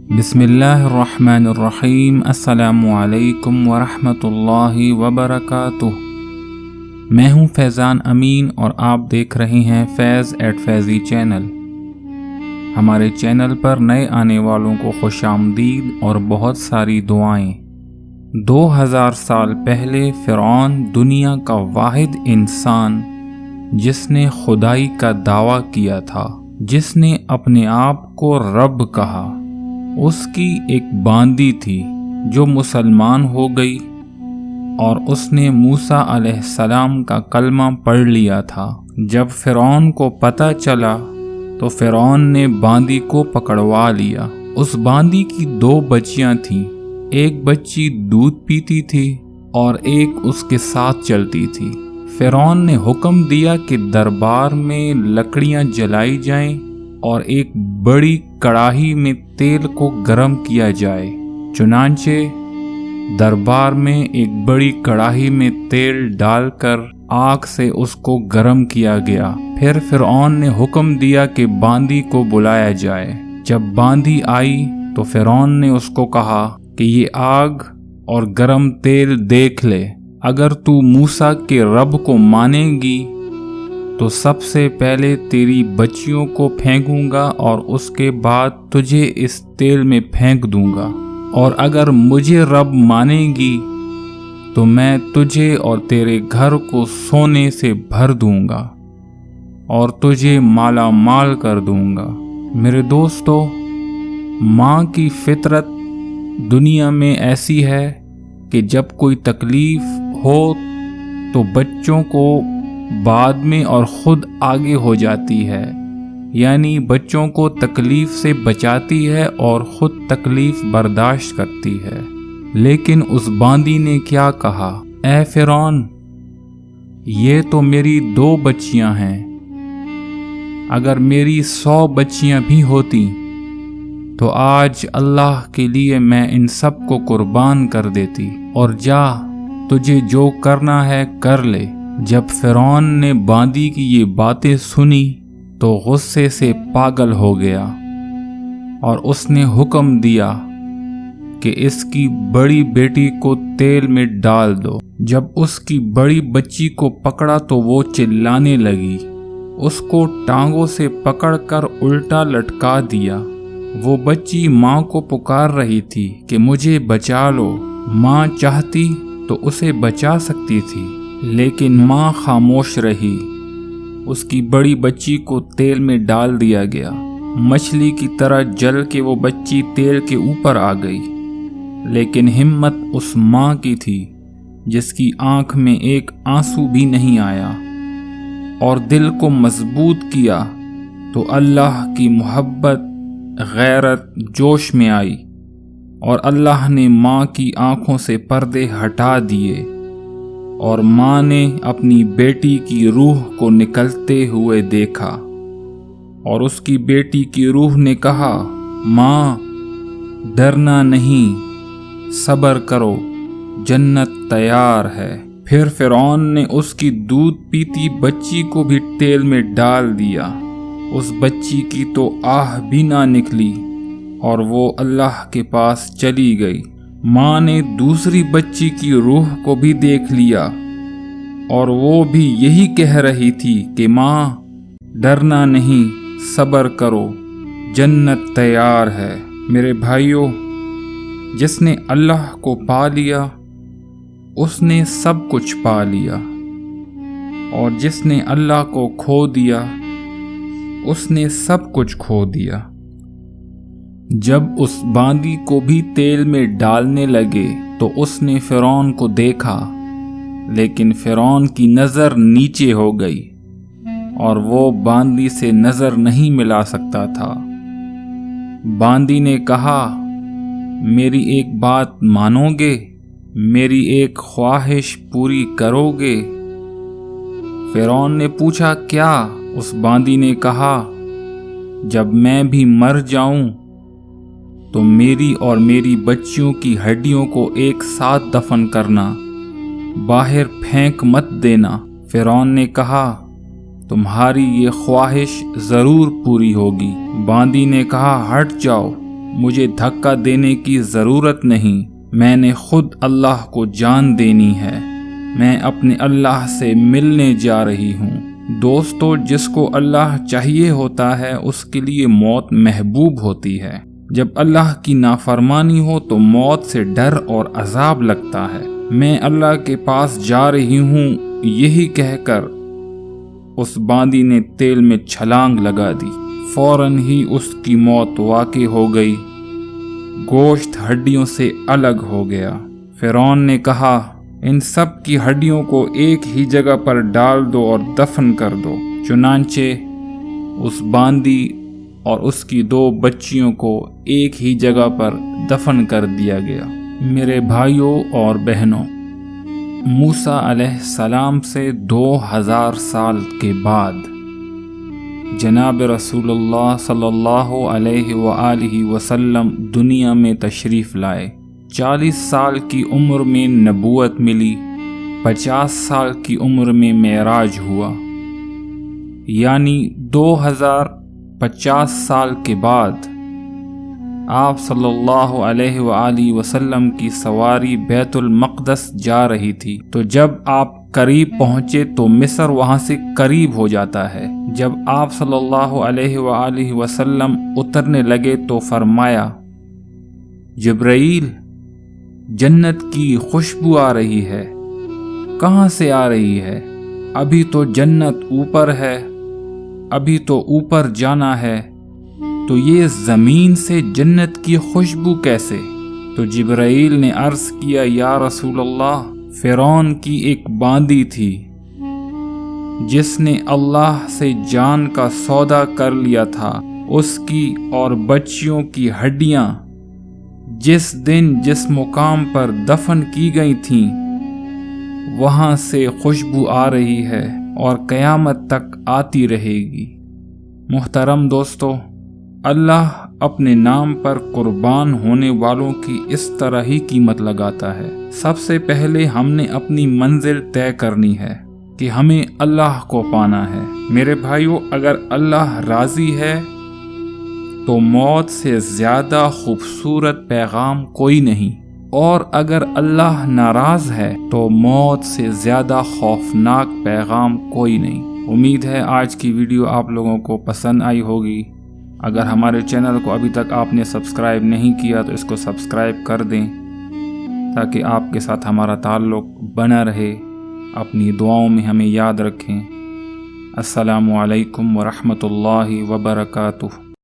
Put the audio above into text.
بسم اللہ الرحمن الرحیم۔ السلام علیکم ورحمۃ اللہ وبرکاتہ۔ میں ہوں فیضان امین اور آپ دیکھ رہے ہیں فیض ایٹ فیضی چینل۔ ہمارے چینل پر نئے آنے والوں کو خوش آمدید اور بہت ساری دعائیں۔ 2000 سال پہلے فرعون دنیا کا واحد انسان جس نے خدائی کا دعویٰ کیا تھا، جس نے اپنے آپ کو رب کہا، اس کی ایک باندی تھی جو مسلمان ہو گئی اور اس نے موسیٰ علیہ السلام کا کلمہ پڑھ لیا تھا۔ جب فرعون کو پتہ چلا تو فرعون نے باندی کو پکڑوا لیا۔ اس باندی کی 2 بچیاں تھیں، ایک بچی دودھ پیتی تھی اور ایک اس کے ساتھ چلتی تھی۔ فرعون نے حکم دیا کہ دربار میں لکڑیاں جلائی جائیں اور ایک بڑی کڑاہی میں تیل کو گرم کیا جائے۔ چنانچہ دربار میں ایک بڑی کڑاہی میں تیل ڈال کر آگ سے اس کو گرم کیا گیا۔ پھر فرعون نے حکم دیا کہ باندی کو بلایا جائے۔ جب باندی آئی تو فرعون نے اس کو کہا کہ یہ آگ اور گرم تیل دیکھ لے، اگر تو موسیٰ کے رب کو مانے گی تو سب سے پہلے تیری بچیوں کو پھینکوں گا اور اس کے بعد تجھے اس تیل میں پھینک دوں گا، اور اگر مجھے رب مانے گی تو میں تجھے اور تیرے گھر کو سونے سے بھر دوں گا اور تجھے مالا مال کر دوں گا۔ میرے دوستو، ماں کی فطرت دنیا میں ایسی ہے کہ جب کوئی تکلیف ہو تو بچوں کو بعد میں اور خود آگے ہو جاتی ہے، یعنی بچوں کو تکلیف سے بچاتی ہے اور خود تکلیف برداشت کرتی ہے۔ لیکن اس باندی نے کیا کہا؟ اے فرعون، یہ تو میری 2 بچیاں ہیں، اگر میری 100 بچیاں بھی ہوتی تو آج اللہ کے لیے میں ان سب کو قربان کر دیتی، اور جا تجھے جو کرنا ہے کر لے۔ جب فرعون نے باندی کی یہ باتیں سنی تو غصے سے پاگل ہو گیا اور اس نے حکم دیا کہ اس کی بڑی بیٹی کو تیل میں ڈال دو۔ جب اس کی بڑی بچی کو پکڑا تو وہ چلانے لگی۔ اس کو ٹانگوں سے پکڑ کر الٹا لٹکا دیا۔ وہ بچی ماں کو پکار رہی تھی کہ مجھے بچا لو۔ ماں چاہتی تو اسے بچا سکتی تھی، لیکن ماں خاموش رہی۔ اس کی بڑی بچی کو تیل میں ڈال دیا گیا۔ مچھلی کی طرح جل کے وہ بچی تیل کے اوپر آ گئی، لیکن ہمت اس ماں کی تھی جس کی آنکھ میں ایک آنسو بھی نہیں آیا، اور دل کو مضبوط کیا تو اللہ کی محبت، غیرت جوش میں آئی، اور اللہ نے ماں کی آنکھوں سے پردے ہٹا دیے، اور ماں نے اپنی بیٹی کی روح کو نکلتے ہوئے دیکھا، اور اس کی بیٹی کی روح نے کہا، ماں ڈرنا نہیں، صبر کرو، جنت تیار ہے۔ پھر فرعون نے اس کی دودھ پیتی بچی کو بھی تیل میں ڈال دیا۔ اس بچی کی تو آہ بھی نہ نکلی اور وہ اللہ کے پاس چلی گئی۔ ماں نے دوسری بچی کی روح کو بھی دیکھ لیا، اور وہ بھی یہی کہہ رہی تھی کہ ماں ڈرنا نہیں، صبر کرو، جنت تیار ہے۔ میرے بھائیوں، جس نے اللہ کو پا لیا اس نے سب کچھ پا لیا، اور جس نے اللہ کو کھو دیا اس نے سب کچھ کھو دیا۔ جب اس باندی کو بھی تیل میں ڈالنے لگے تو اس نے فرعون کو دیکھا، لیکن فرعون کی نظر نیچے ہو گئی اور وہ باندی سے نظر نہیں ملا سکتا تھا۔ باندی نے کہا، میری ایک بات مانو گے؟ میری ایک خواہش پوری کرو گے؟ فرعون نے پوچھا، کیا؟ اس باندی نے کہا، جب میں بھی مر جاؤں تو میری اور میری بچیوں کی ہڈیوں کو ایک ساتھ دفن کرنا، باہر پھینک مت دینا۔ فرعون نے کہا، تمہاری یہ خواہش ضرور پوری ہوگی۔ باندی نے کہا، ہٹ جاؤ، مجھے دھکا دینے کی ضرورت نہیں، میں نے خود اللہ کو جان دینی ہے، میں اپنے اللہ سے ملنے جا رہی ہوں۔ دوستو، جس کو اللہ چاہیے ہوتا ہے اس کے لیے موت محبوب ہوتی ہے۔ جب اللہ کی نافرمانی ہو تو موت سے ڈر اور عذاب لگتا ہے۔ میں اللہ کے پاس جا رہی ہوں، یہی کہہ کر اس باندی نے تیل میں چھلانگ لگا دی۔ فوراً ہی اس کی موت واقع ہو گئی، گوشت ہڈیوں سے الگ ہو گیا۔ فرعون نے کہا، ان سب کی ہڈیوں کو ایک ہی جگہ پر ڈال دو اور دفن کر دو۔ چنانچہ اس باندی اور اس کی 2 بچیوں کو ایک ہی جگہ پر دفن کر دیا گیا۔ میرے بھائیوں اور بہنوں، موسیٰ علیہ السلام سے 2000 سال کے بعد جناب رسول اللہ صلی اللہ علیہ وآلہ وسلم دنیا میں تشریف لائے۔ 40 سال کی عمر میں نبوت ملی، 50 سال کی عمر میں معراج ہوا، یعنی 2050 سال کے بعد آپ صلی اللہ علیہ وآلہ وسلم کی سواری بیت المقدس جا رہی تھی، تو جب آپ قریب پہنچے تو مصر وہاں سے قریب ہو جاتا ہے۔ جب آپ صلی اللہ علیہ وآلہ وسلم اترنے لگے تو فرمایا، جبرائیل، جنت کی خوشبو آ رہی ہے۔ کہاں سے آ رہی ہے؟ ابھی تو جنت اوپر ہے، ابھی تو اوپر جانا ہے، تو یہ زمین سے جنت کی خوشبو کیسے؟ تو جبرائیل نے عرض کیا، یا رسول اللہ، فرعون کی ایک باندی تھی جس نے اللہ سے جان کا سودا کر لیا تھا، اس کی اور بچیوں کی ہڈیاں جس دن جس مقام پر دفن کی گئی تھیں وہاں سے خوشبو آ رہی ہے اور قیامت تک آتی رہے گی۔ محترم دوستو، اللہ اپنے نام پر قربان ہونے والوں کی اس طرح ہی قیمت لگاتا ہے۔ سب سے پہلے ہم نے اپنی منزل طے کرنی ہے کہ ہمیں اللہ کو پانا ہے۔ میرے بھائیو، اگر اللہ راضی ہے تو موت سے زیادہ خوبصورت پیغام کوئی نہیں، اور اگر اللہ ناراض ہے تو موت سے زیادہ خوفناک پیغام کوئی نہیں۔ امید ہے آج کی ویڈیو آپ لوگوں کو پسند آئی ہوگی۔ اگر ہمارے چینل کو ابھی تک آپ نے سبسکرائب نہیں کیا تو اس کو سبسکرائب کر دیں تاکہ آپ کے ساتھ ہمارا تعلق بنا رہے۔ اپنی دعاؤں میں ہمیں یاد رکھیں۔ السلام علیکم ورحمۃ اللہ وبرکاتہ۔